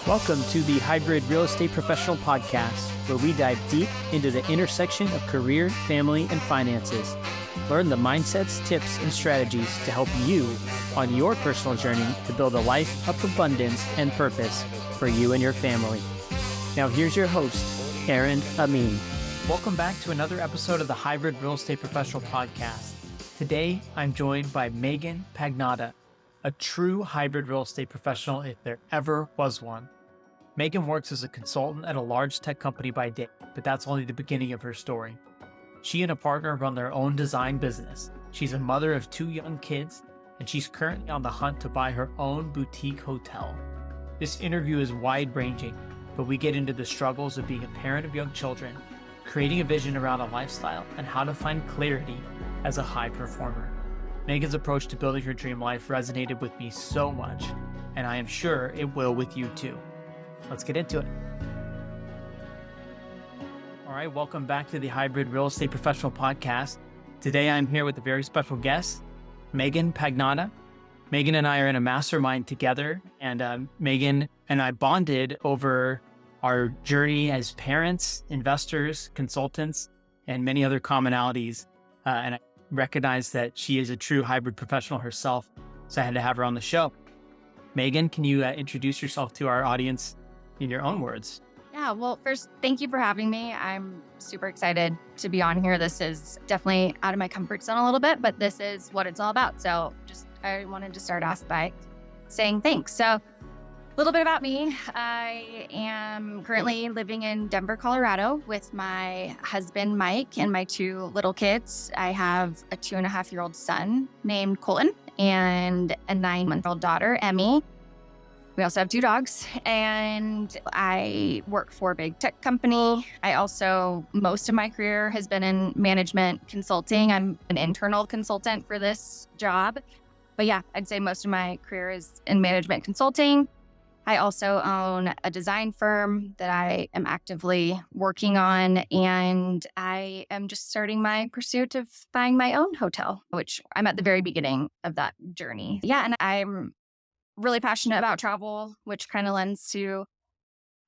Welcome to the Hybrid Real Estate Professional Podcast, where we dive deep into the intersection of career, family, and finances. Learn the mindsets, tips, and strategies to help you on your personal journey to build a life of abundance and purpose for you and your family. Now here's your host, Aaron Amin. Welcome back to another episode of the Hybrid Real Estate Professional Podcast. Today, I'm joined by Megan Pagnotta, a true hybrid real estate professional if there ever was one. Megan works as a consultant at a large tech company by day, but that's only the beginning of her story. She and a partner run their own design business. She's a mother of 2 young kids, and she's currently on the hunt to buy her own boutique hotel. This interview is wide-ranging, but we get into the struggles of being a parent of young children, creating a vision around a lifestyle, and how to find clarity as a high performer. Megan's approach to building her dream life resonated with me so much, and I am sure it will with you too. Let's get into it. All right, welcome back to the Hybrid Real Estate Professional Podcast. Today I'm here with a very special guest, Megan Pagnotta. Megan and I are in a mastermind together, and Megan and I bonded over our journey as parents, investors, consultants, and many other commonalities. And I recognize that she is a true hybrid professional herself, so I had to have her on the show. Megan, can you introduce yourself to our audience in your own words? Yeah, well, first, thank you for having me. I'm super excited to be on here. This is definitely out of my comfort zone a little bit, but this is what it's all about. So I wanted to start off by saying thanks. So a little bit about me. I am currently living in Denver, Colorado with my husband, Mike, and my 2 little kids. I have a 2.5-year-old son named Colton and a 9-month-old daughter, Emmy. We also have 2 dogs, and I work for a big tech company. Most of my career has been in management consulting. I'm an internal consultant for this job. But yeah, I'd say most of my career is in management consulting. I also own a design firm that I am actively working on, and I am just starting my pursuit of buying my own hotel, which I'm at the very beginning of that journey. Yeah, and I'm really passionate about travel, which kind of lends to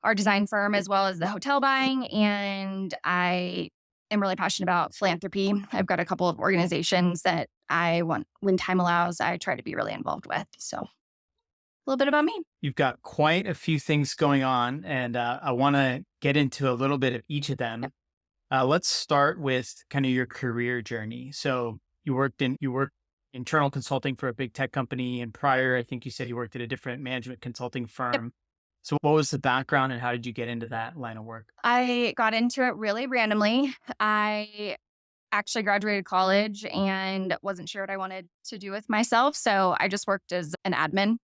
our design firm as well as the hotel buying. And I am really passionate about philanthropy. I've got a couple of organizations that when time allows, I try to be really involved with. So a little bit about me. You've got quite a few things going on, and I want to get into a little bit of each of them. Yep. Let's start with kind of your career journey. So you worked internal consulting for a big tech company, and prior, I think you said you worked at a different management consulting firm. Yep. So what was the background and how did you get into that line of work? I got into it really randomly. I actually graduated college and wasn't sure what I wanted to do with myself. So I just worked as an admin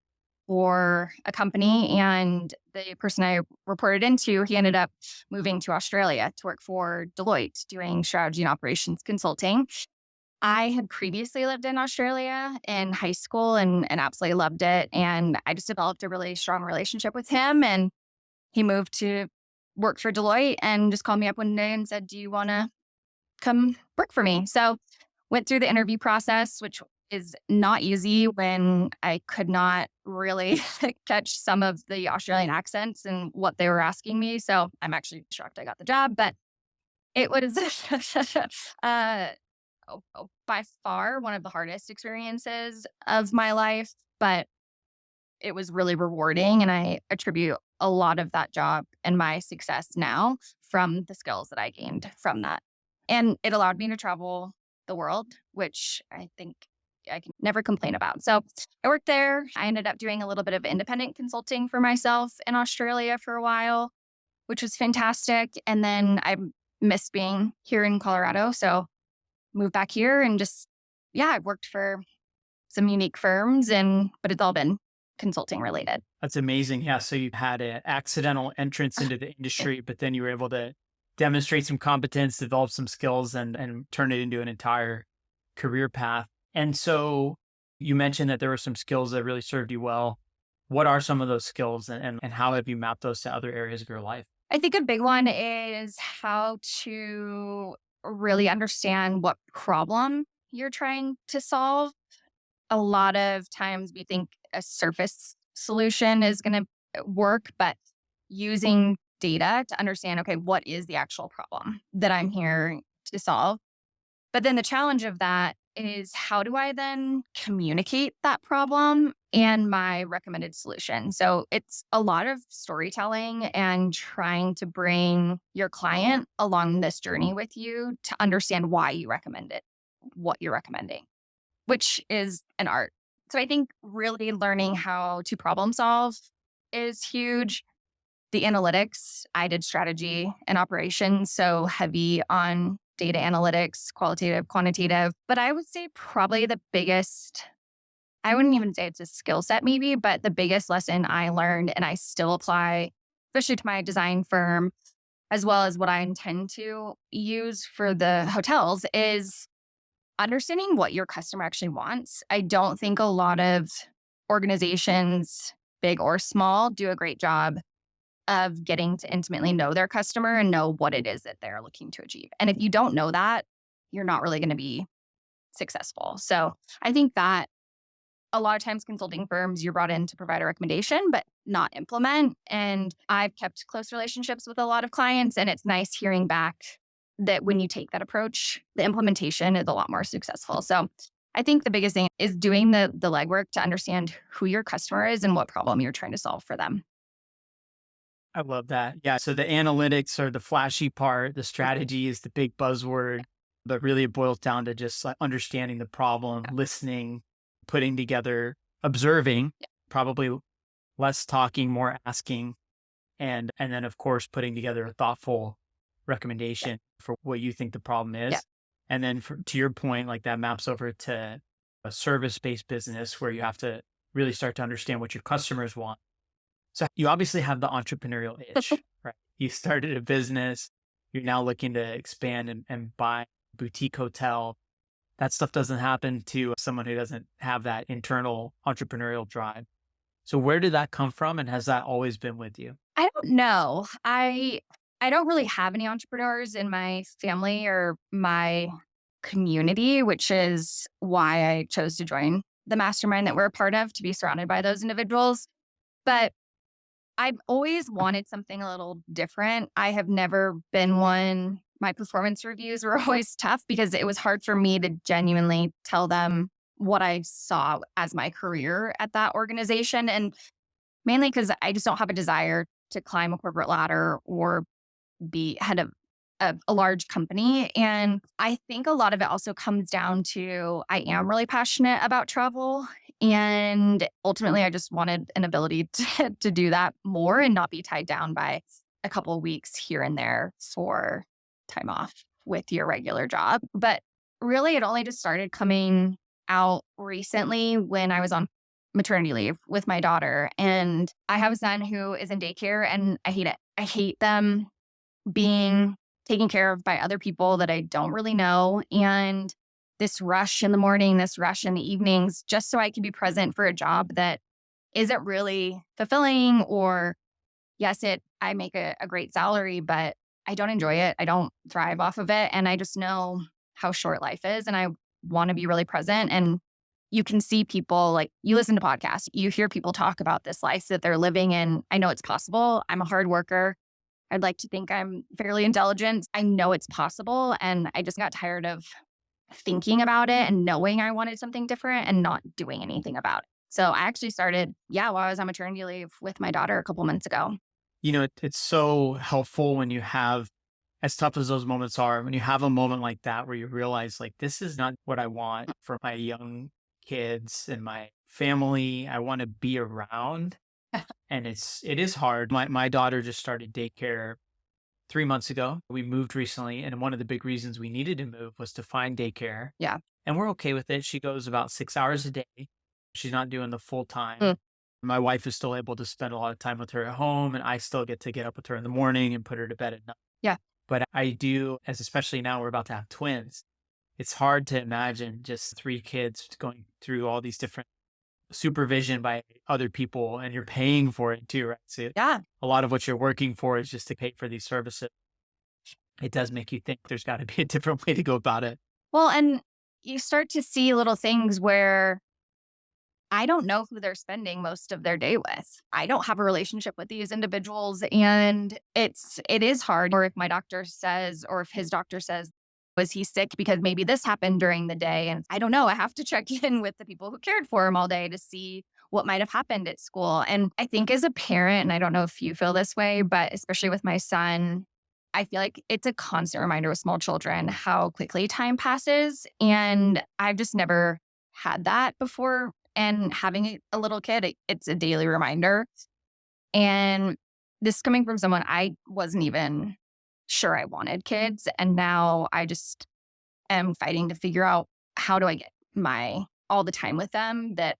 for a company, and the person I reported into, he ended up moving to Australia to work for Deloitte doing strategy and operations consulting. I had previously lived in Australia in high school and absolutely loved it. And I just developed a really strong relationship with him. And he moved to work for Deloitte and just called me up one day and said, "Do you want to come work for me?" So went through the interview process, which is not easy when I could not really catch some of the Australian accents and what they were asking me. So I'm actually shocked I got the job, but it was by far one of the hardest experiences of my life, but it was really rewarding. And I attribute a lot of that job and my success now from the skills that I gained from that. And it allowed me to travel the world, which I think I can never complain about. So I worked there. I ended up doing a little bit of independent consulting for myself in Australia for a while, which was fantastic. And then I missed being here in Colorado. So moved back here and I've worked for some unique firms, but it's all been consulting related. That's amazing. Yeah. So you had an accidental entrance into the industry, but then you were able to demonstrate some competence, develop some skills, and turn it into an entire career path. And so you mentioned that there were some skills that really served you well. What are some of those skills, and how have you mapped those to other areas of your life? I think a big one is how to really understand what problem you're trying to solve. A lot of times we think a surface solution is going to work, but using data to understand, okay, what is the actual problem that I'm here to solve? But then the challenge of that is how do I then communicate that problem and my recommended solution? So it's a lot of storytelling and trying to bring your client along this journey with you to understand why you recommend it, what you're recommending, which is an art. So I think really learning how to problem solve is huge. The analytics, I did strategy and operations, so heavy on data analytics, qualitative, quantitative. But I would say probably the biggest, I wouldn't even say it's a skill set maybe, but the biggest lesson I learned and I still apply, especially to my design firm, as well as what I intend to use for the hotels, is understanding what your customer actually wants. I don't think a lot of organizations, big or small, do a great job of getting to intimately know their customer and know what it is that they're looking to achieve. And if you don't know that, you're not really going to be successful. So I think that a lot of times consulting firms, you're brought in to provide a recommendation, but not implement. And I've kept close relationships with a lot of clients, and it's nice hearing back that when you take that approach, the implementation is a lot more successful. So I think the biggest thing is doing the legwork to understand who your customer is and what problem you're trying to solve for them. I love that. Yeah. So the analytics are the flashy part, the strategy is the big buzzword, but really it boils down to just like understanding the problem, listening, putting together, observing, probably less talking, more asking, and then of course putting together a thoughtful recommendation for what you think the problem is. Yeah. And then to your point, like that maps over to a service-based business where you have to really start to understand what your customers want. So you obviously have the entrepreneurial itch, right? You started a business, you're now looking to expand and buy a boutique hotel. That stuff doesn't happen to someone who doesn't have that internal entrepreneurial drive. So where did that come from? And has that always been with you? I don't know. I don't really have any entrepreneurs in my family or my community, which is why I chose to join the mastermind that we're a part of, to be surrounded by those individuals. But I've always wanted something a little different. I have never been one. My performance reviews were always tough because it was hard for me to genuinely tell them what I saw as my career at that organization. And mainly because I just don't have a desire to climb a corporate ladder or be head of a large company. And I think a lot of it also comes down to I am really passionate about travel. And ultimately, I just wanted an ability to do that more and not be tied down by a couple of weeks here and there for time off with your regular job. But really, it only just started coming out recently when I was on maternity leave with my daughter. And I have a son who is in daycare, and I hate it. I hate them being taken care of by other people that I don't really know. And this rush in the morning, this rush in the evenings, just so I can be present for a job that isn't really fulfilling. Or yes, I make a great salary, but I don't enjoy it. I don't thrive off of it. And I just know how short life is. And I want to be really present. And you can see people, like, you listen to podcasts, you hear people talk about this life that they're living in. I know it's possible. I'm a hard worker. I'd like to think I'm fairly intelligent. I know it's possible. And I just got tired of thinking about it and knowing I wanted something different and not doing anything about it. So I actually started, while I was on maternity leave with my daughter a couple months ago. You know, it's so helpful when you have, as tough as those moments are, when you have a moment like that where you realize, like, this is not what I want for my young kids and my family. I want to be around. And it is hard. My daughter just started daycare 3 months ago. We moved recently. And one of the big reasons we needed to move was to find daycare. Yeah. And we're okay with it. She goes about 6 hours a day. She's not doing the full time. Mm. My wife is still able to spend a lot of time with her at home. And I still get to get up with her in the morning and put her to bed at night. Yeah. But I do, as especially now we're about to have twins, it's hard to imagine just 3 kids going through all these different supervision by other people, and you're paying for it too, right? So Yeah. a lot of what you're working for is just to pay for these services. It does make you think there's got to be a different way to go about it. Well, and you start to see little things where I don't know who they're spending most of their day with. I don't have a relationship with these individuals, and it is hard. Or if my doctor says, or if his doctor says, was he sick because maybe this happened during the day? And I don't know. I have to check in with the people who cared for him all day to see what might have happened at school. And I think as a parent, and I don't know if you feel this way, but especially with my son, I feel like it's a constant reminder with small children how quickly time passes. And I've just never had that before. And having a little kid, it's a daily reminder. And this coming from someone I wasn't even sure I wanted kids. And now I just am fighting to figure out how do I get all the time with them that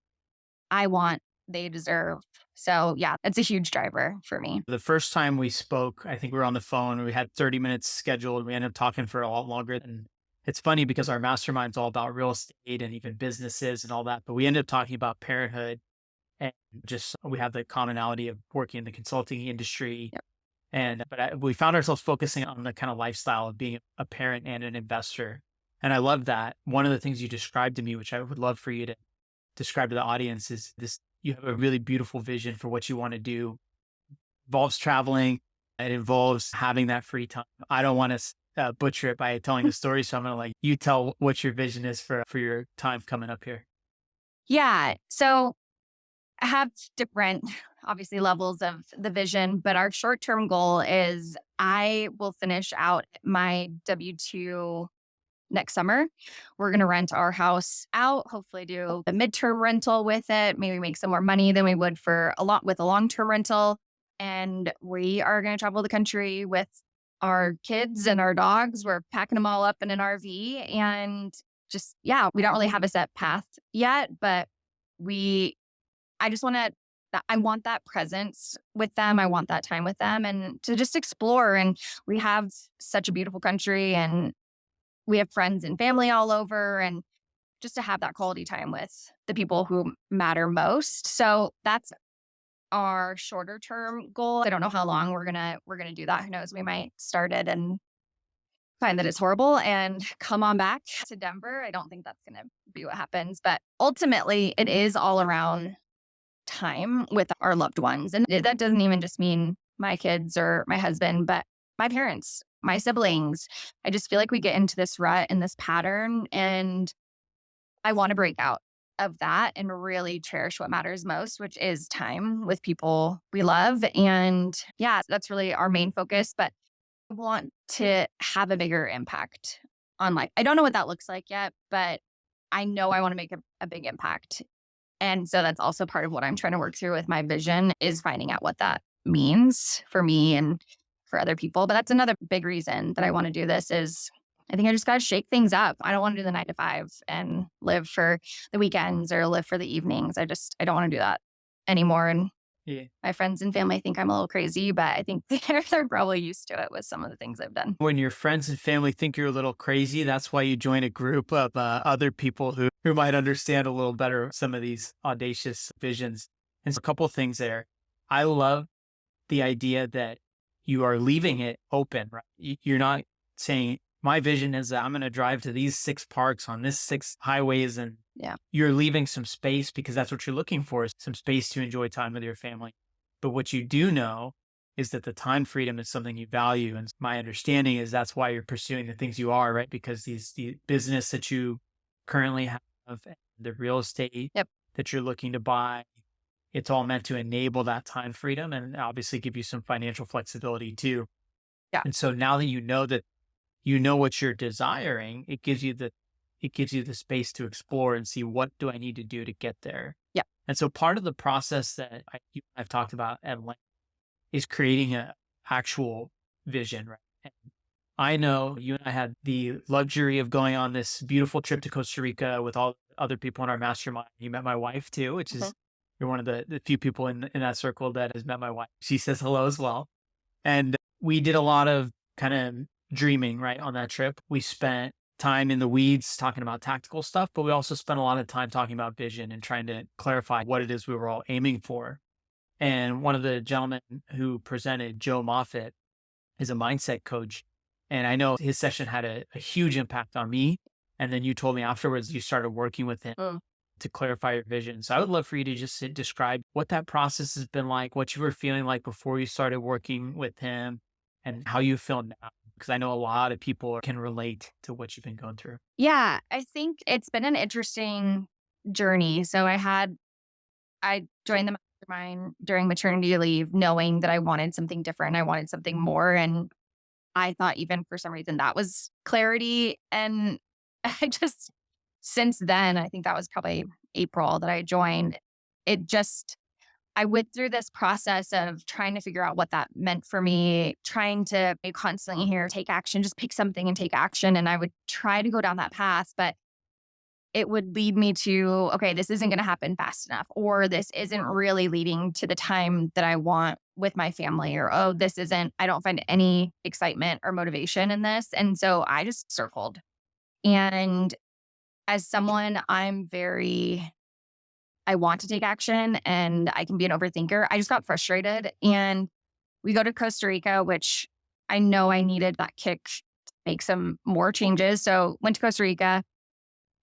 I want, they deserve. So yeah, it's a huge driver for me. The first time we spoke, I think we were on the phone. We had 30 minutes scheduled. We ended up talking for a lot longer. And it's funny because our mastermind's all about real estate and even businesses and all that. But we ended up talking about parenthood, and just we have the commonality of working in the consulting industry. Yep. We found ourselves focusing on the kind of lifestyle of being a parent and an investor. And I love that. One of the things you described to me, which I would love for you to describe to the audience, is this: you have a really beautiful vision for what you want to do. It involves traveling. It involves having that free time. I don't want to butcher it by telling the story. So I'm going to let you tell what your vision is for your time coming up here. Yeah. So I have different, obviously, levels of the vision, but our short-term goal is I will finish out my W-2 next summer. We're going to rent our house out, hopefully do a midterm rental with it, maybe make some more money than we would with a long-term rental. And we are going to travel the country with our kids and our dogs. We're packing them all up in an RV, and just, yeah, we don't really have a set path yet, but I just I want that presence with them. I want that time with them and to just explore. And we have such a beautiful country, and we have friends and family all over, and just to have that quality time with the people who matter most. So that's our shorter term goal. I don't know how long we're gonna do that. Who knows? We might start it and find that it's horrible and come on back to Denver. I don't think that's gonna be what happens. But ultimately, it is all around time with our loved ones. And that doesn't even just mean my kids or my husband, but my parents, my siblings. I just feel like we get into this rut and this pattern, and I want to break out of that and really cherish what matters most, which is time with people we love. And yeah, that's really our main focus, but I want to have a bigger impact on life. I don't know what that looks like yet, but I know I want to make a big impact. And so that's also part of what I'm trying to work through with my vision, is finding out what that means for me and for other people. But that's another big reason that I want to do this is I think I just got to shake things up. I don't want to do the 9 to 5 and live for the weekends or live for the evenings. I don't want to do that anymore. And Yeah. my friends and family think I'm a little crazy, but I think they're probably used to it with some of the things I've done. When your friends and family think you're a little crazy, that's why you join a group of other people who might understand a little better some of these audacious visions. And so a couple of things there. I love the idea that you are leaving it open, right? You're not saying, my vision is that I'm going to drive to these 6 parks on this 6 highways. And Yeah. you're leaving some space because that's what you're looking for, is some space to enjoy time with your family. But what you do know is that the time freedom is something you value. And my understanding is that's why you're pursuing the things you are, right? Because the business that you currently have, the real estate Yep. that you're looking to buy, it's all meant to enable that time freedom and obviously give you some financial flexibility too. Yeah. And so now that you know what you're desiring, it gives you the space to explore and see, what do I need to do to get there? Yeah. And so part of the process that I've talked about at length is creating an actual vision, right? And I know you and I had the luxury of going on this beautiful trip to Costa Rica with all other people in our mastermind. You met my wife too, which is, you're one of the few people in that circle that has met my wife. She says hello as well. And we did a lot of kind of dreaming, right, on that trip. We spent time in the weeds talking about tactical stuff, but we also spent a lot of time talking about vision and trying to clarify what it is we were all aiming for. And one of the gentlemen who presented, Joe Moffitt, is a mindset coach. And I know his session had a huge impact on me. And then you told me afterwards you started working with him. to clarify your vision. So I would love for you to just describe what that process has been like, what you were feeling like before you started working with him, and how you feel now. Because I know a lot of people can relate to what you've been going through. Yeah, I think it's been an interesting journey. So I joined the mastermind during maternity leave, knowing that I wanted something different. I wanted something more. And I thought even for some reason that was clarity. And I just, since then, I think that was probably April that I joined. It just, I went through this process of trying to figure out what that meant for me, trying to constantly hear, take action, just pick something and take action. And I would try to go down that path, but it would lead me to, okay, this isn't going to happen fast enough, or this isn't really leading to the time that I want with my family, or, oh, this isn't, I don't find any excitement or motivation in this. And so I just circled. And as someone, I want to take action and I can be an overthinker. I just got frustrated. And we go to Costa Rica, which I know I needed that kick to make some more changes. So went to Costa Rica.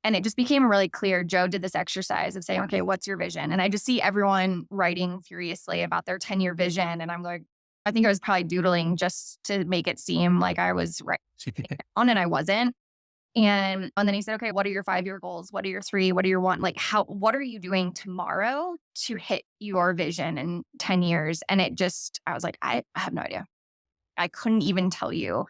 And it just became really clear. Joe did this exercise of saying, okay, what's your vision? And I just see everyone writing furiously about their 10-year vision. And I'm like, I think I was probably doodling just to make it seem like I was right on, and I wasn't. And then he said, okay, what are your 5-year goals? What are your 3? What are your 1? Like, what are you doing tomorrow to hit your vision in 10 years? And I was like, I have no idea. I couldn't even tell you.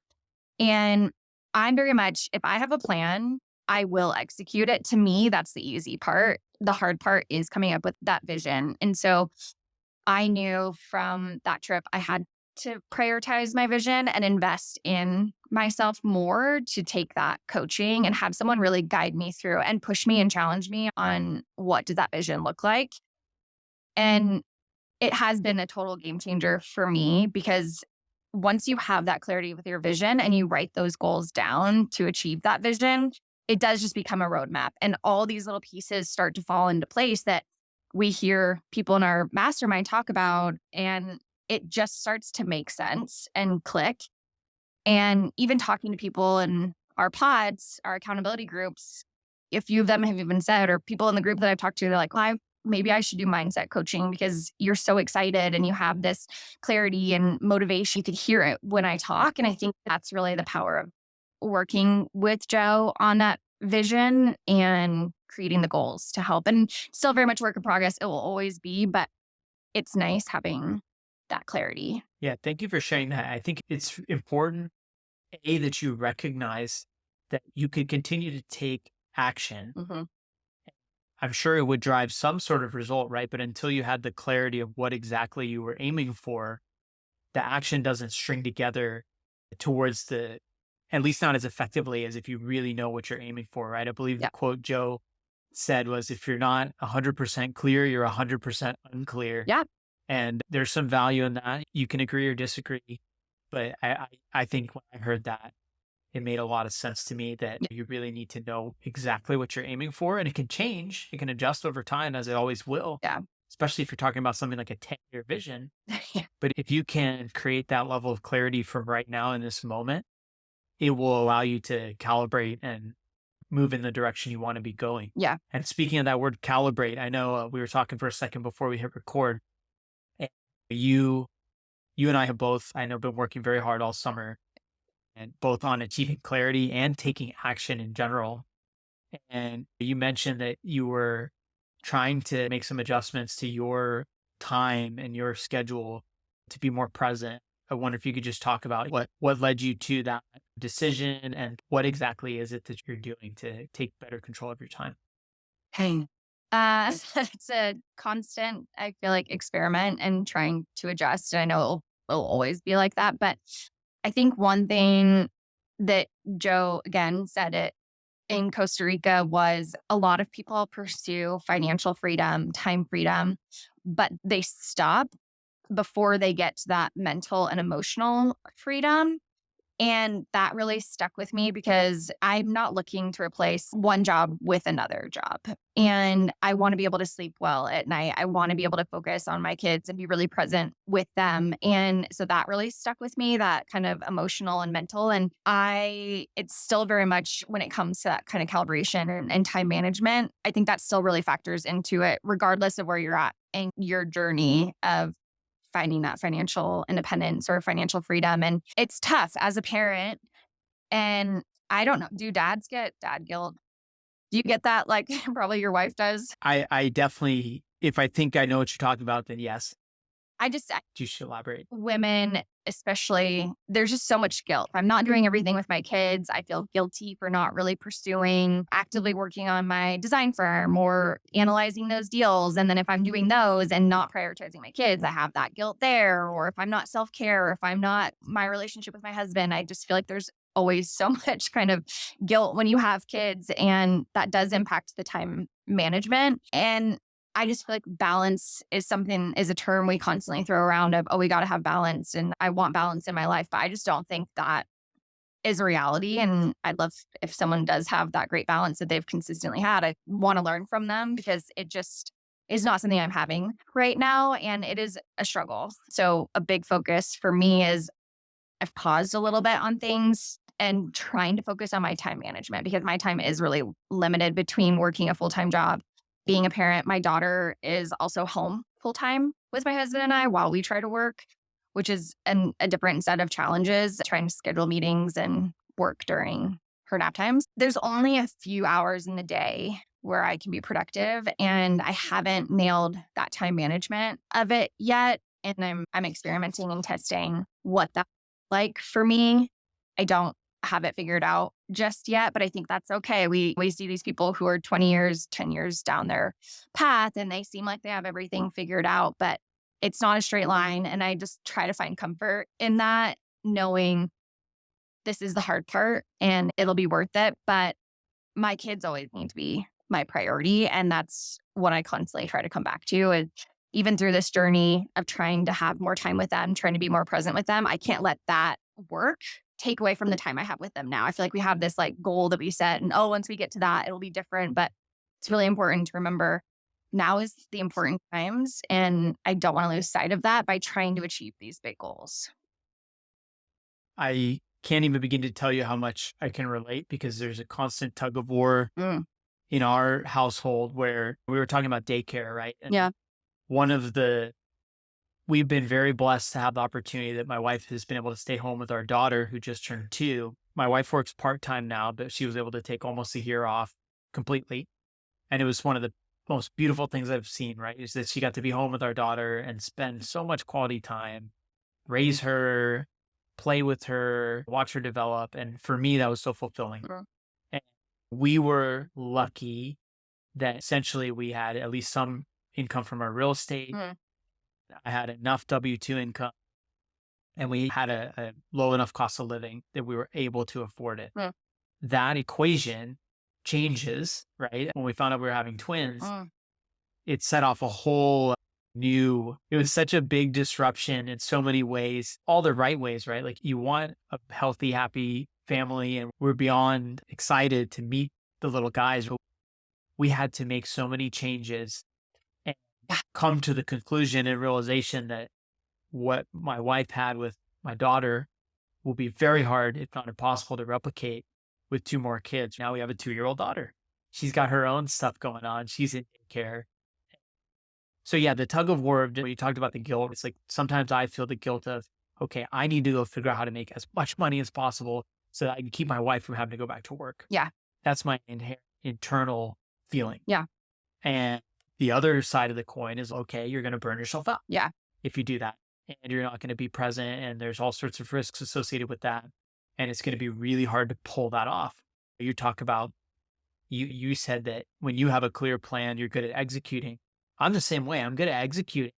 And I'm very much, if I have a plan, I will execute it. To me, that's the easy part. The hard part is coming up with that vision. And so I knew from that trip, I had to prioritize my vision and invest in myself more to take that coaching and have someone really guide me through and push me and challenge me on what does that vision look like. And it has been a total game changer for me, because once you have that clarity with your vision and you write those goals down to achieve that vision, it does just become a roadmap. And all these little pieces start to fall into place that we hear people in our mastermind talk about. And it just starts to make sense and click. And even talking to people in our pods, our accountability groups, a few of them have even said, or people in the group that I've talked to, they're like, well, maybe I should do mindset coaching because you're so excited and you have this clarity and motivation. You could hear it when I talk. And I think that's really the power of working with Joe on that vision and creating the goals to help. And still very much work in progress. It will always be, but it's nice having that clarity. Yeah, thank you for sharing that. I think it's important, that you recognize that you could continue to take action. Mm-hmm. I'm sure it would drive some sort of result, right? But until you had the clarity of what exactly you were aiming for, the action doesn't string together towards at least not as effectively as if you really know what you're aiming for, right? I believe the quote Joe said was, if you're not 100% clear, you're 100% unclear. Yeah. And there's some value in that. You can agree or disagree. But I think when I heard that, it made a lot of sense to me that you really need to know exactly what you're aiming for. And it can change. It can adjust over time, as it always will. Yeah. Especially if you're talking about something like a 10-year vision. Yeah. But if you can create that level of clarity from right now in this moment, it will allow you to calibrate and move in the direction you want to be going. Yeah. And speaking of that word calibrate, I know we were talking for a second before we hit record. And you and I have both, I know, been working very hard all summer, and both on achieving clarity and taking action in general. And you mentioned that you were trying to make some adjustments to your time and your schedule to be more present. I wonder if you could just talk about what led you to that decision, and what exactly is it that you're doing to take better control of your time? Hey. It's a constant, I feel like, experiment and trying to adjust. And I know it'll always be like that. But I think one thing that Joe, again, said it in Costa Rica was, a lot of people pursue financial freedom, time freedom, but they stop before they get to that mental and emotional freedom. And that really stuck with me because I'm not looking to replace one job with another job. And I want to be able to sleep well at night. I want to be able to focus on my kids and be really present with them. And so that really stuck with me, that kind of emotional and mental. And it's still very much when it comes to that kind of calibration and time management, I think that still really factors into it, regardless of where you're at in your journey of finding that financial independence or financial freedom. And it's tough as a parent. And I don't know, do dads get dad guilt? Do you get that? Like probably your wife does. I definitely, if I think I know what you're talking about, then yes. I just, You should elaborate. women, especially, there's just so much guilt. If I'm not doing everything with my kids, I feel guilty for not really pursuing, actively working on my design firm or analyzing those deals. And then if I'm doing those and not prioritizing my kids, I have that guilt there. Or if I'm not self-care, or if I'm not my relationship with my husband, I just feel like there's always so much kind of guilt when you have kids. And that does impact the time management. And I just feel like balance is a term we constantly throw around of, oh, we got to have balance and I want balance in my life. But I just don't think that is a reality. And I'd love if someone does have that great balance that they've consistently had. I want to learn from them because it just is not something I'm having right now. And it is a struggle. So a big focus for me is I've paused a little bit on things and trying to focus on my time management because my time is really limited between working a full-time job, being a parent. My daughter is also home full-time with my husband and I while we try to work, which is a different set of challenges, trying to schedule meetings and work during her nap times. There's only a few hours in the day where I can be productive, and I haven't nailed that time management of it yet. And I'm experimenting and testing what that's like for me. I don't have it figured out just yet, but I think that's okay. We see these people who are 20 years, 10 years down their path, and they seem like they have everything figured out, but it's not a straight line. And I just try to find comfort in that, knowing this is the hard part and it'll be worth it. But my kids always need to be my priority. And that's what I constantly try to come back to. And even through this journey of trying to have more time with them, trying to be more present with them, I can't let that work take away from the time I have with them now. I feel like we have this like goal that we set and, oh, once we get to that, it'll be different. But it's really important to remember now is the important times. And I don't want to lose sight of that by trying to achieve these big goals. I can't even begin to tell you how much I can relate because there's a constant tug of war in our household where we were talking about daycare, right? And Yeah. we've been very blessed to have the opportunity that my wife has been able to stay home with our daughter who just turned 2. My wife works part-time now, but she was able to take almost a year off completely. And it was one of the most beautiful things I've seen, right? Is that she got to be home with our daughter and spend so much quality time, raise her, play with her, watch her develop. And for me, that was so fulfilling. Mhm. And we were lucky that essentially we had at least some income from our real estate. Mhm. I had enough W-2 income and we had a low enough cost of living that we were able to afford it. Mm. That equation changes, right? When we found out we were having twins, it set off a whole it was such a big disruption in so many ways, all the right ways, right? Like you want a healthy, happy family, and we're beyond excited to meet the little guys. But we had to make so many changes and come to the conclusion and realization that what my wife had with my daughter will be very hard, if not impossible, to replicate with 2 more kids. Now we have a 2-year-old daughter. She's got her own stuff going on. She's in daycare. So yeah, the tug of war when you talked about the guilt, it's like sometimes I feel the guilt of, okay, I need to go figure out how to make as much money as possible so that I can keep my wife from having to go back to work. Yeah. That's my internal feeling. Yeah. And the other side of the coin is, okay, you're going to burn yourself out. Yeah. If you do that and you're not going to be present and there's all sorts of risks associated with that. And it's going to be really hard to pull that off. You talk about, you said that when you have a clear plan, you're good at executing. I'm the same way. I'm good at executing.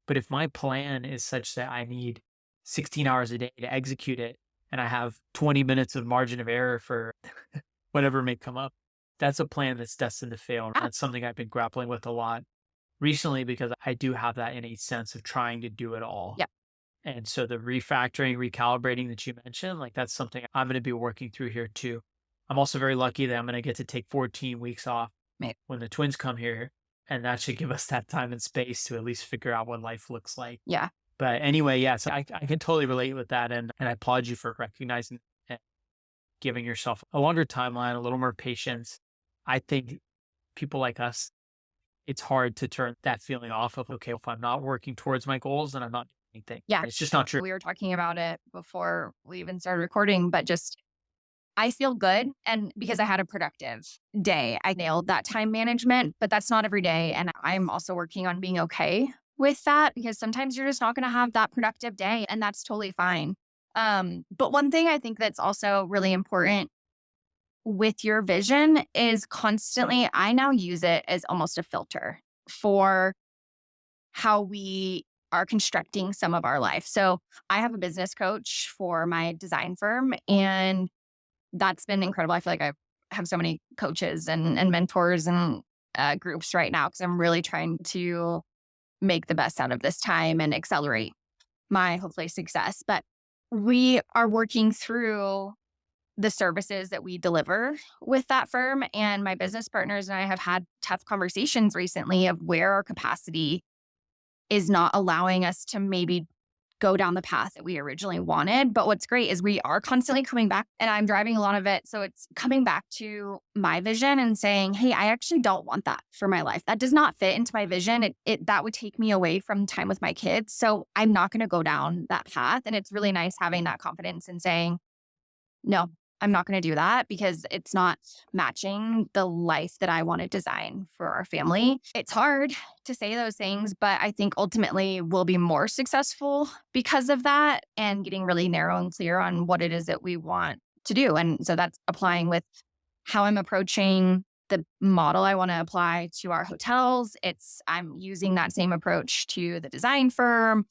But if my plan is such that I need 16 hours a day to execute it, and I have 20 minutes of margin of error for whatever may come up, that's a plan that's destined to fail. That's something I've been grappling with a lot recently because I do have that innate sense of trying to do it all. Yeah. And so the refactoring, recalibrating that you mentioned, like that's something I'm going to be working through here too. I'm also very lucky that I'm going to get to take 14 weeks off Right. when the twins come here. And that should give us that time and space to at least figure out what life looks like. Yeah. But anyway, yeah, so I can totally relate with that. And I applaud you for recognizing and giving yourself a longer timeline, a little more patience. I think people like us, it's hard to turn that feeling off of, okay, if I'm not working towards my goals, then I'm not doing anything. Yeah. It's just not true. We were talking about it before we even started recording, but just I feel good. And because I had a productive day, I nailed that time management, but that's not every day. And I'm also working on being okay with that because sometimes you're just not going to have that productive day and that's totally fine. But one thing I think that's also really important with your vision is constantly, I now use it as almost a filter for how we are constructing some of our life. So I have a business coach for my design firm, and that's been incredible. I feel like I have so many coaches and mentors and groups right now because I'm really trying to make the best out of this time and accelerate my hopefully success. But we are working through the services that we deliver with that firm. And my business partners and I have had tough conversations recently of where our capacity is not allowing us to maybe go down the path that we originally wanted. But what's great is we are constantly coming back, and I'm driving a lot of it. So it's coming back to my vision and saying, hey, I actually don't want that for my life. That does not fit into my vision. That would take me away from time with my kids. So I'm not going to go down that path. And it's really nice having that confidence and saying, no, I'm not going to do that because it's not matching the life that I want to design for our family. It's hard to say those things, but I think ultimately we'll be more successful because of that and getting really narrow and clear on what it is that we want to do. And so that's applying with how I'm approaching the model I want to apply to our hotels. I'm using that same approach to the design firm.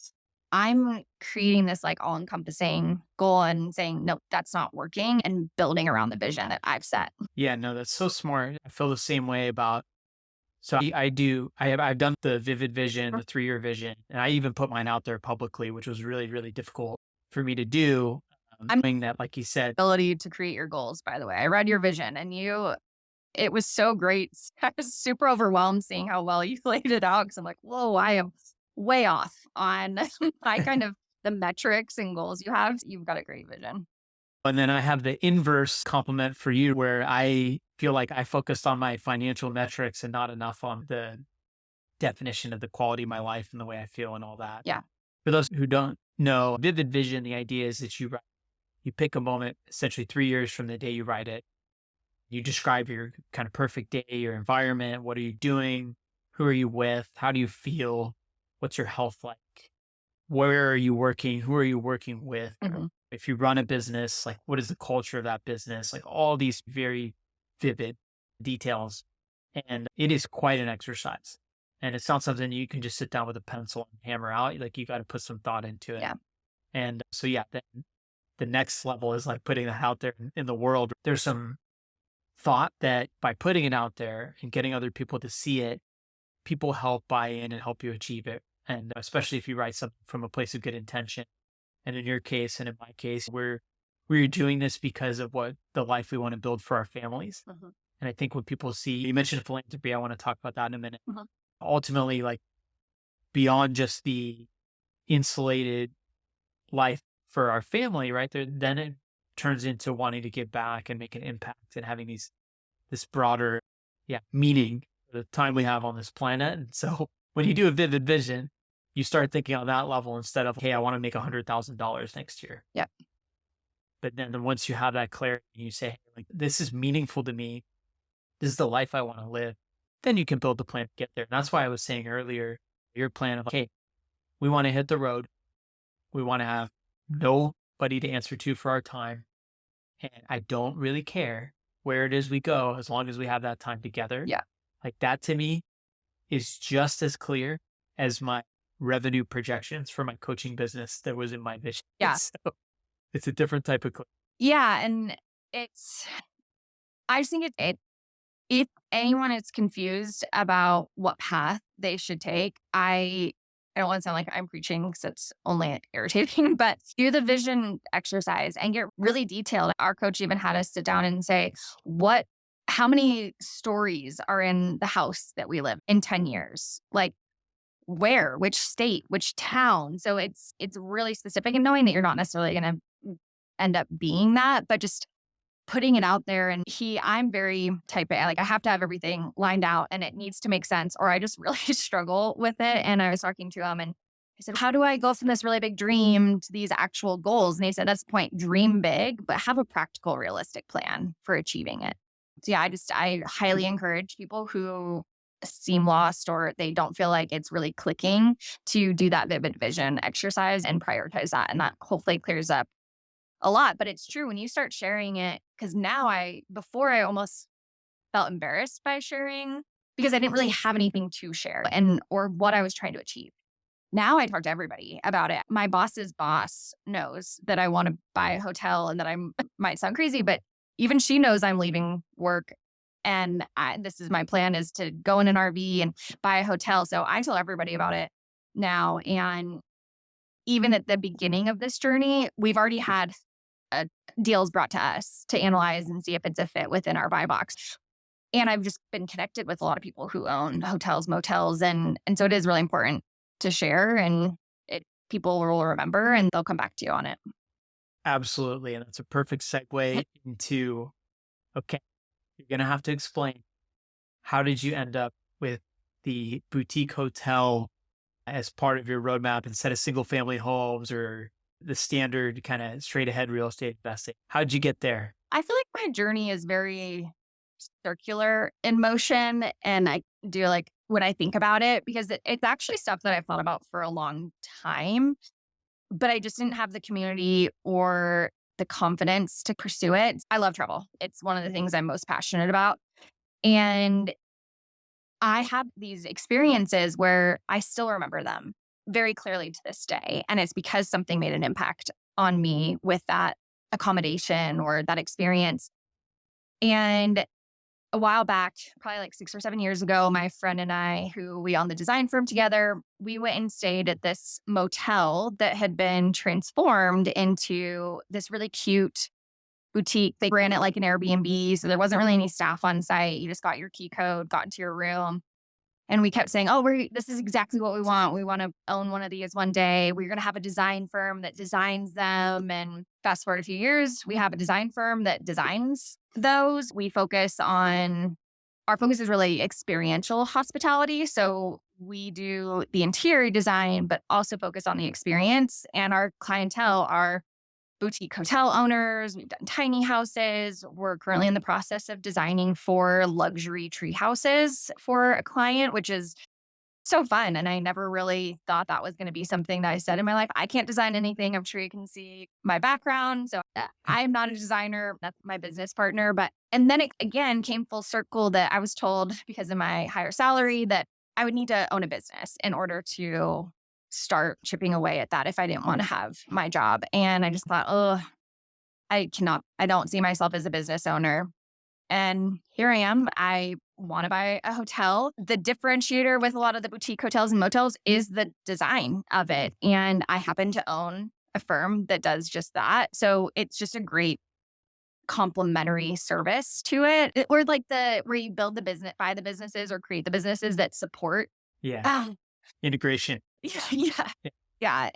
I'm creating this like all encompassing goal and saying, no, that's not working, and building around the vision that I've set. Yeah, no, that's so smart. I feel the same way about, so I've done the vivid vision, the 3-year vision, and I even put mine out there publicly, which was really, really difficult for me to do. I'm doing that, like you said. Ability to create your goals, by the way. I read your vision and it was so great. I was super overwhelmed seeing how well you laid it out because I'm like, whoa, I am way off on my kind of the metrics and goals you have. You've got a great vision. And then I have the inverse compliment for you where I feel like I focused on my financial metrics and not enough on the definition of the quality of my life and the way I feel and all that. Yeah. For those who don't know, vivid vision, the idea is that you pick a moment, essentially 3 years from the day you write it. You describe your kind of perfect day, your environment. What are you doing? Who are you with? How do you feel? What's your health like? Where are you working? Who are you working with? Mm-hmm. If you run a business, like what is the culture of that business? Like all these very vivid details. And it is quite an exercise. And it's not something you can just sit down with a pencil and hammer out. Like you got to put some thought into it. Yeah. And so, yeah, then the next level is like putting that out there in the world. There's some thought that by putting it out there and getting other people to see it, people help buy in and help you achieve it. And especially if you write something from a place of good intention. And in your case, and in my case, we're doing this because of what the life we want to build for our families. Mm-hmm. And I think when people see, you mentioned philanthropy, I want to talk about that in a minute. Mm-hmm. Ultimately, like beyond just the insulated life for our family, right? Then it turns into wanting to give back and make an impact and having this broader, meaning for the time we have on this planet. And so when you do a vivid vision, you start thinking on that level instead of, hey, I want to make $100,000 next year. Yeah. But then once you have that clarity, you say, hey, like, this is meaningful to me. This is the life I want to live. Then you can build the plan to get there. And that's why I was saying earlier, your plan of, hey, we want to hit the road. We want to have nobody to answer to for our time. And I don't really care where it is we go as long as we have that time together. Yeah. Like that to me is just as clear as my revenue projections for my coaching business that was in my vision. Yeah. So it's a different type of clear. Yeah. And I just think if anyone is confused about what path they should take, I I don't want to sound like I'm preaching because it's only irritating, but do the vision exercise and get really detailed. Our coach even had us sit down and say, how many stories are in the house that we live in 10 years? Like where, which state, which town? So it's really specific, and knowing that you're not necessarily going to end up being that, but just putting it out there. And I'm very type A. Like I have to have everything lined out and it needs to make sense, or I just really struggle with it. And I was talking to him and I said, how do I go from this really big dream to these actual goals? And he said, that's the point. Dream big, but have a practical, realistic plan for achieving it. So yeah, I highly encourage people who seem lost or they don't feel like it's really clicking to do that vivid vision exercise and prioritize that. And that hopefully clears up a lot. But it's true when you start sharing it, because before I almost felt embarrassed by sharing because I didn't really have anything to share or what I was trying to achieve. Now I talk to everybody about it. My boss's boss knows that I want to buy a hotel and that might sound crazy, but even she knows I'm leaving work. And this is my plan, is to go in an RV and buy a hotel. So I tell everybody about it now. And even at the beginning of this journey, we've already had deals brought to us to analyze and see if it's a fit within our buy box. And I've just been connected with a lot of people who own hotels, motels. And so it is really important to share, and people will remember and they'll come back to you on it. Absolutely. And that's a perfect segue into, okay, you're going to have to explain, how did you end up with the boutique hotel as part of your roadmap instead of single family homes or the standard kind of straight ahead real estate investing? How'd you get there? I feel like my journey is very circular in motion. And I do like when I think about it, because it's actually stuff that I've thought about for a long time, but I just didn't have the community or the confidence to pursue it. I love travel. It's one of the things I'm most passionate about. And I have these experiences where I still remember them very clearly to this day. And it's because something made an impact on me with that accommodation or that experience. And a while back, probably like 6 or 7 years ago, my friend and I, who we own the design firm together, we went and stayed at this motel that had been transformed into this really cute boutique. They ran it like an Airbnb. So there wasn't really any staff on site. You just got your key code, got into your room. And we kept saying, this is exactly what we want. We want to own one of these one day. We're going to have a design firm that designs them. And fast forward a few years, we have a design firm that designs those. Our focus is really experiential hospitality. So we do the interior design, but also focus on the experience. And our clientele are boutique hotel owners. We've done tiny houses. We're currently in the process of designing 4 luxury tree houses for a client, which is so fun. And I never really thought that was going to be something that I said in my life. I can't design anything. I'm sure you can see my background. So I'm not a designer. That's my business partner. And then it again came full circle that I was told, because of my higher salary, that I would need to own a business in order to start chipping away at that if I didn't want to have my job. And I just thought, I don't see myself as a business owner. And here I am. I want to buy a hotel. The differentiator with a lot of the boutique hotels and motels is the design of it. And I happen to own a firm that does just that. So it's just a great complementary service to it. Or like where you build the business, buy the businesses or create the businesses that support. Yeah. Integration. Yeah.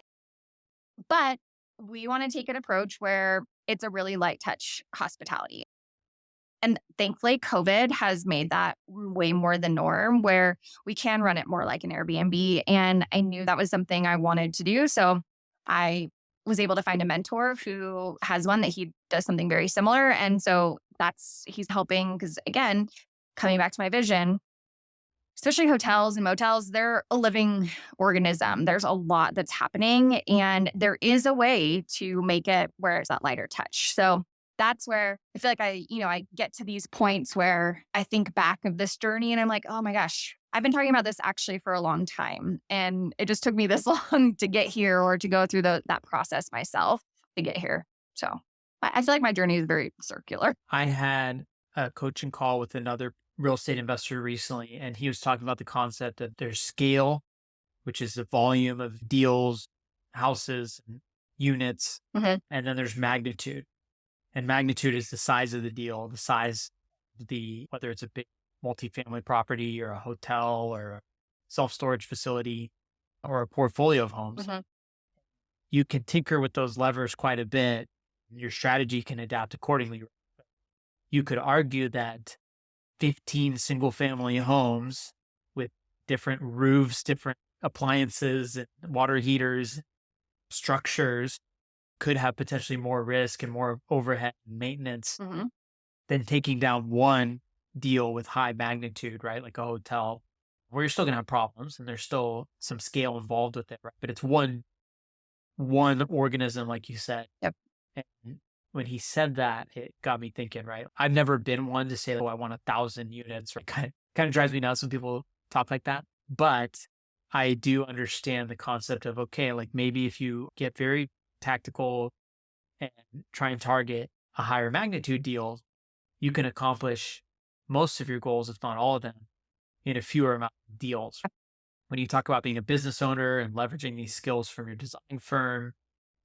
But we want to take an approach where it's a really light touch hospitality. And thankfully, COVID has made that way more the norm, where we can run it more like an Airbnb. And I knew that was something I wanted to do. So I was able to find a mentor who has one that he does something very similar. And so he's helping, because again, coming back to my vision, especially hotels and motels, they're a living organism. There's a lot that's happening, and there is a way to make it where it's that lighter touch. So that's where I feel like I get to these points where I think back of this journey and I'm like, oh my gosh, I've been talking about this actually for a long time. And it just took me this long to get here, or to go through that process myself to get here. So I feel like my journey is very circular. I had a coaching call with another real estate investor recently, and he was talking about the concept that there's scale which is the volume of deals, houses, and units. Mhm. And then there's magnitude. And magnitude is the size of the deal, the size, whether it's a big multifamily property or a hotel or a self-storage facility or a portfolio of homes. Mhm. You can tinker with those levers quite a bit. Your strategy can adapt accordingly. You could argue that 15 single family homes with different roofs, different appliances, and water heaters, structures could have potentially more risk and more overhead and maintenance Mhm. than taking down one deal with high magnitude, right? Like a hotel where you're still going to have problems and there's still some scale involved with it, right? But it's one organism, like you said. Yep. And when he said that, it got me thinking, right? I've never been one to say, oh, I want 1,000 units. Right? Kind of drives me nuts when people talk like that. But I do understand the concept of, okay, like maybe if you get very tactical and try and target a higher magnitude deal, you can accomplish most of your goals, if not all of them, in a fewer amount of deals. When you talk about being a business owner and leveraging these skills from your design firm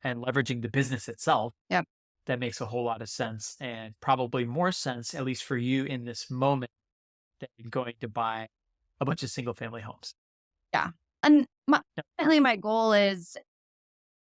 and leveraging the business itself, Yep. that makes a whole lot of sense, and probably more sense, at least for you in this moment, than going to buy a bunch of single family homes. Yeah. And Yeah. ultimately, my goal is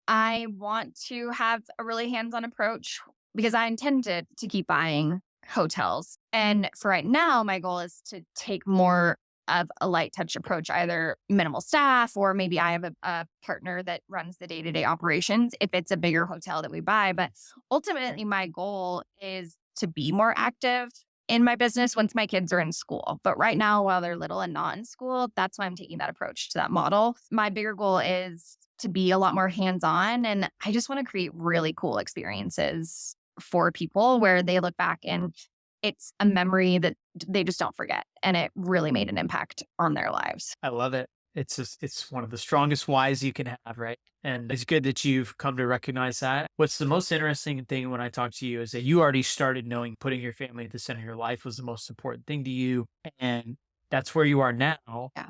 I want to have a really hands-on approach because I intended to keep buying hotels. And for right now, my goal is to take more of a light touch approach, either minimal staff or maybe I have a partner that runs the day-to-day operations if it's a bigger hotel that we buy. But ultimately, my goal is to be more active in my business once my kids are in school. But right now, while they're little and not in school, that's why I'm taking that approach to that model. My bigger goal is to be a lot more hands-on. And I just want to create really cool experiences for people where they look back and it's a memory that they just don't forget. And it really made an impact on their lives. I love it. It's one of the strongest whys you can have, right? And it's good that you've come to recognize that. What's the most interesting thing when I talk to you is that you already started knowing putting your family at the center of your life was the most important thing to you. And that's where you are now. Yeah.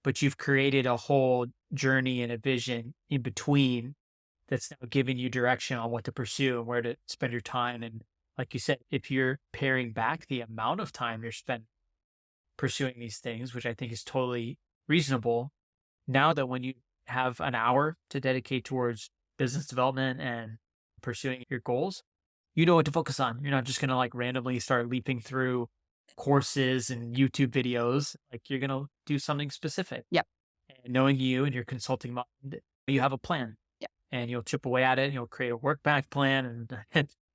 But you've created a whole journey and a vision in between that's now giving you direction on what to pursue and where to spend your time. And like you said, if you're paring back the amount of time you're spending pursuing these things, which I think is totally reasonable, now that when you have an hour to dedicate towards business development and pursuing your goals, you know what to focus on. You're not just going to like randomly start leaping through courses and YouTube videos. Like you're going to do something specific. Yep. And knowing you and your consulting mind, you have a plan. Yep. And you'll chip away at it. And you'll create a work back plan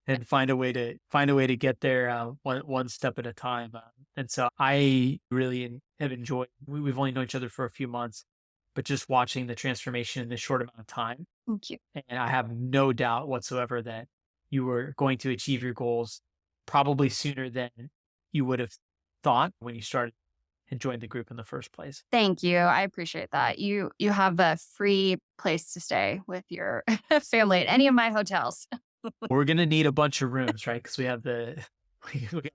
and find a way to get there one step at a time. And so I really have enjoyed. We've only known each other for a few months, but just watching the transformation in this short amount of time. Thank you. And I have no doubt whatsoever that you were going to achieve your goals probably sooner than you would have thought when you started and joined the group in the first place. Thank you. I appreciate that. You have a free place to stay with your family at any of my hotels. We're going to need a bunch of rooms, right? Because we got a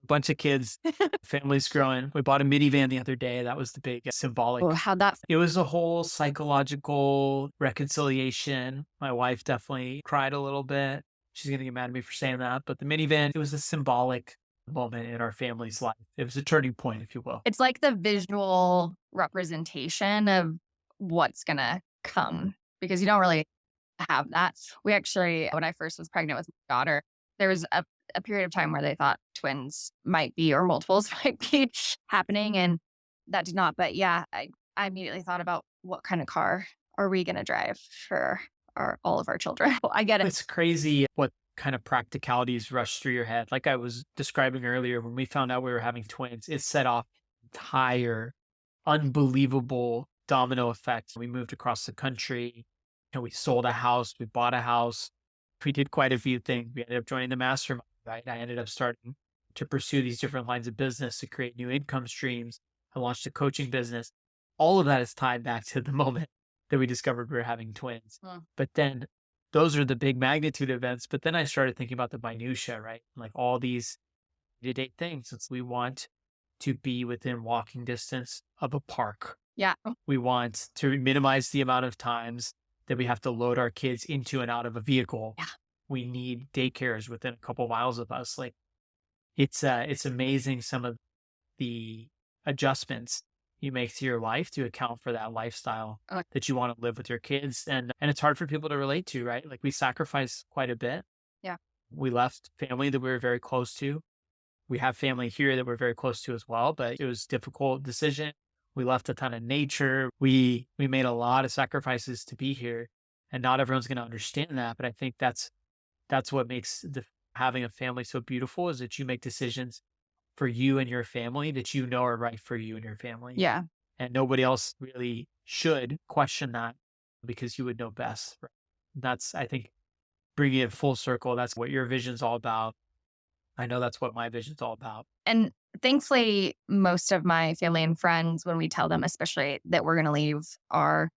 bunch of kids, family's growing. We bought a minivan the other day. That was the big symbolic. Oh, how'd that? It was a whole psychological reconciliation. My wife definitely cried a little bit. She's going to get mad at me for saying that. But the minivan, it was a symbolic moment in our family's life. It was a turning point, if you will. It's like the visual representation of what's going to come because you don't really have that. We actually, when I first was pregnant with my daughter, there was a period of time where they thought twins might be or multiples might be happening, and that did not. But yeah, I immediately thought about what kind of car are we going to drive for all of our children. Well, I get it. It's crazy what kind of practicalities rush through your head. Like I was describing earlier, when we found out we were having twins, it set off entire unbelievable domino effect. We moved across the country. We sold a house, we bought a house, we did quite a few things. We ended up joining the mastermind, right? I ended up starting to pursue these different lines of business to create new income streams. I launched a coaching business. All of that is tied back to the moment that we discovered we were having twins. But then those are the big magnitude events. But then I started thinking about the minutia, right? Like all these day-to-day things. Since we want to be within walking distance of a park, Yeah. We want to minimize the amount of times that we have to load our kids into and out of a vehicle. Yeah. We need daycares within a couple miles of us. Like it's amazing some of the adjustments you make to your life to account for that lifestyle Oh, that you want to live with your kids. And it's hard for people to relate to, right? Like we sacrifice quite a bit. yeah. We left family that we were very close to. We have family here that we're very close to as well, but it was a difficult decision. We left a ton of nature. We made a lot of sacrifices to be here, and not everyone's going to understand that. But I think that's what makes having a family so beautiful is that you make decisions for you and your family that you know are right for you and your family. Yeah. And nobody else really should question that because you would know best. Right? That's, I think, bringing it full circle. That's what your vision's all about. I know that's what my vision's all about. And thankfully, most of my family and friends, when we tell them, especially that we're going to leave our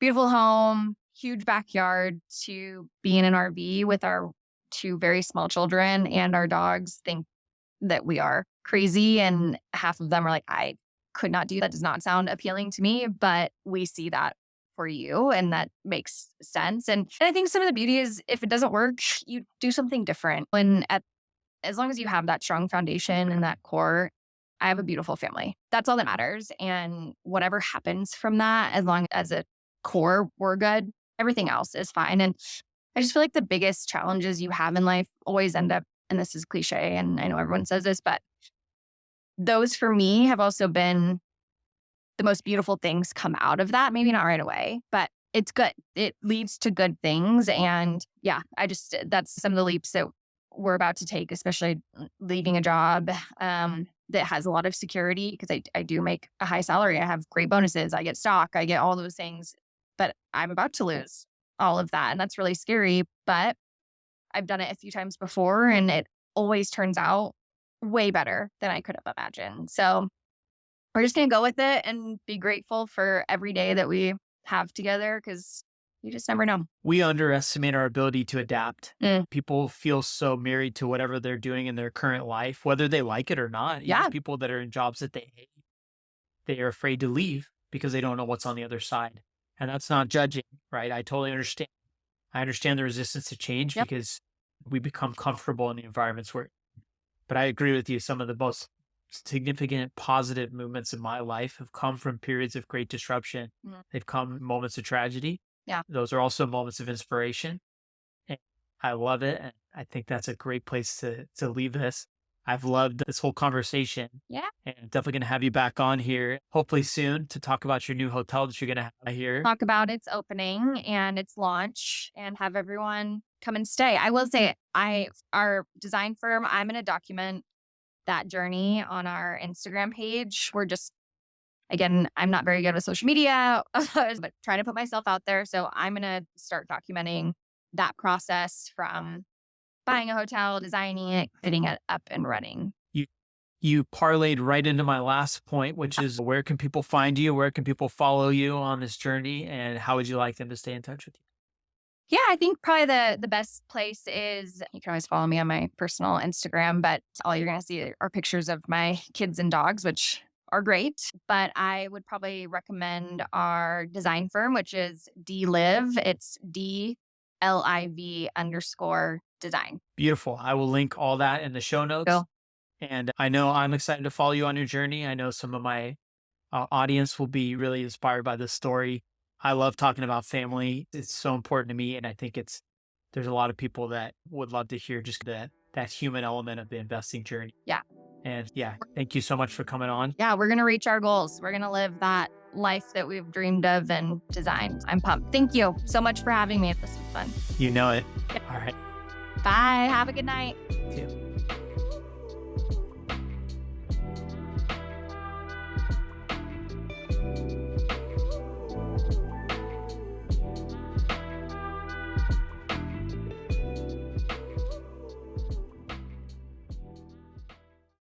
beautiful home, huge backyard, to be in an RV with our two very small children and our dogs, think that we are crazy. And half of them are like, I could not do that. Does not sound appealing to me, but we see that for you and that makes sense. And I think some of the beauty is if it doesn't work, you do something different. As long as you have that strong foundation and that core, I have a beautiful family. That's all that matters. And whatever happens from that, as long as a core we're good, everything else is fine. And I just feel like the biggest challenges you have in life always end up, and this is cliche, and I know everyone says this, but those for me have also been the most beautiful things come out of that. Maybe not right away, but it's good. It leads to good things. And yeah, that's some of the leaps that we're about to take, especially leaving a job that has a lot of security, because I do make a high salary. I have great bonuses. I get stock. I get all those things, but I'm about to lose all of that. And that's really scary, but I've done it a few times before and it always turns out way better than I could have imagined. So we're just going to go with it and be grateful for every day that we have together, because you just never know. We underestimate our ability to adapt. Mm. People feel so married to whatever they're doing in their current life, whether they like it or not. Yeah. Even people that are in jobs that they hate, they are afraid to leave because they don't know what's on the other side. And that's not judging, right? I totally understand. I understand the resistance to change because we become comfortable in the environments we're in. But I agree with you. Some of the most significant positive movements in my life have come from periods of great disruption. Mm. They've come moments of tragedy. Yeah. Those are also moments of inspiration. And I love it. And I think that's a great place to leave this. I've loved this whole conversation. Yeah. And I'm definitely going to have you back on here, hopefully soon, to talk about your new hotel that you're going to have here. Talk about its opening and its launch and have everyone come and stay. I will say, our design firm, I'm going to document that journey on our Instagram page. We're just, again, I'm not very good with social media, but trying to put myself out there. So I'm going to start documenting that process from buying a hotel, designing it, getting it up and running. You parlayed right into my last point, which is where can people find you? Where can people follow you on this journey? And how would you like them to stay in touch with you? Yeah, I think probably the best place is, you can always follow me on my personal Instagram, but all you're going to see are pictures of my kids and dogs, which are great. But I would probably recommend our design firm, which is DLive. It's DLIV_design. Beautiful. I will link all that in the show notes. Cool. And I know I'm excited to follow you on your journey. I know some of my audience will be really inspired by this story. I love talking about family. It's so important to me. And I think there's a lot of people that would love to hear just that human element of the investing journey. Yeah. And yeah, thank you so much for coming on. Yeah, we're going to reach our goals. We're going to live that life that we've dreamed of and designed. I'm pumped. Thank you so much for having me. This was fun. You know it. All right. Bye. Have a good night. You too.